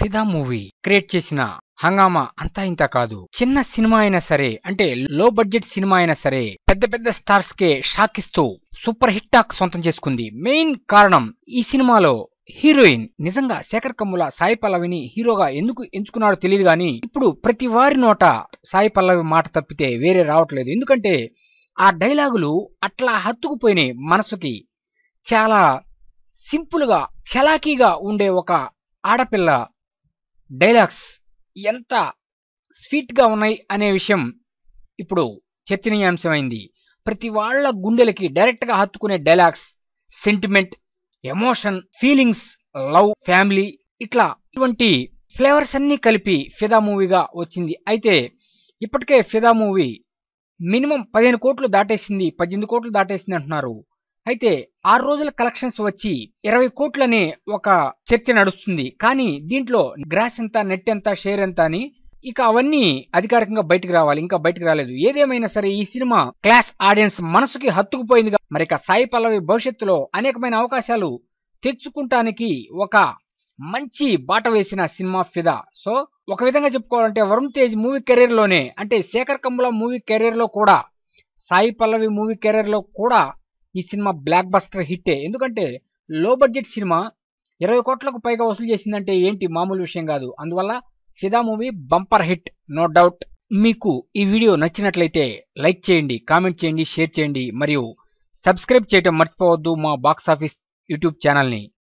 ఫిదా movie create చేసిన హంగామా అంతా ఇంత కాదు. చిన్న సినిమా అయినా సరే, అంటే లో బడ్జెట్ సినిమా అయినా సరే, పెద్ద పెద్ద స్టార్స్ కే షాక్ ఇస్తూ సూపర్ హిట్ టాక్ సొంతం చేసుకుంది. మెయిన్ కారణం ఈ సినిమాలో హీరోయిన్. నిజంగా శేఖర్ కమ్ముల సాయి పల్లవిని హీరోగా ఎందుకు ఎంచుకున్నాడో తెలియదు గానీ ఇప్పుడు ప్రతి వారి నోట సాయి పల్లవి మాట తప్పితే వేరే రావట్లేదు. ఎందుకంటే ఆ డైలాగులు అట్లా హత్తుకుపోయినాయి మనసుకి. చాలా సింపుల్ గా చలాకీగా ఉండే ఒక ఆడపిల్ల డైలాగ్స్ ఎంత స్వీట్ గా ఉన్నాయి అనే విషయం ఇప్పుడు చర్చనీయాంశమైంది. ప్రతి వాళ్ళ గుండెలకి డైరెక్ట్ గా హత్తుకునే dialogues, sentiment, emotion, feelings, love, family, ఇటువంటి ఫ్లేవర్స్ అన్ని కలిపి ఫిదా మూవీగా వచ్చింది. అయితే ఇప్పటికే ఫిదా మూవీ మినిమం 15 కోట్లు దాటేసింది, 18 కోట్లు దాటేసింది అంటున్నారు. అయితే 6 రోజుల కలెక్షన్స్ వచ్చి 20 కోట్లనే ఒక చర్చ నడుస్తుంది. కానీ దీంట్లో గ్రాస్ ఎంత, నెట్ ఎంత, షేర్ ఎంత అని ఇక అవన్నీ అధికారికంగా బయటకు రావాలి. ఇంకా బయటకు రాలేదు. ఏదేమైనా సరే ఈ సినిమా క్లాస్ ఆడియన్స్ మనసుకి హత్తుకుపోయింది. మరి ఇక సాయి పల్లవి భవిష్యత్తులో అనేకమైన అవకాశాలు తెచ్చుకుంటానికి ఒక మంచి బాట వేసిన సినిమా ఫిదా. సో ఒక విధంగా చెప్పుకోవాలంటే వరుణ్ తేజ్ మూవీ కెరీర్ లోనే, అంటే శేఖర్ కమ్ముల మూవీ కెరీర్ లో కూడా, సాయి పల్లవి మూవీ కెరీర్ లో కూడా ఈ సినిమా బ్లాక్ బస్టర్ హిట్టే. ఎందుకంటే లో బడ్జెట్ సినిమా 20 కోట్లకు పైగా వసూలు చేసిందంటే ఏంటి మామూలు విషయం కాదు. అందువల్ల Fidaa movie bumper hit, no doubt. మీకు ఈ వీడియో నచ్చినట్లయితే లైక్ చేయండి, కామెంట్ చేయండి, షేర్ చేయండి మరియు సబ్స్క్రైబ్ చేయడం మర్చిపోవద్దు మా బాక్స్ ఆఫీస్ యూట్యూబ్ ఛానల్ని.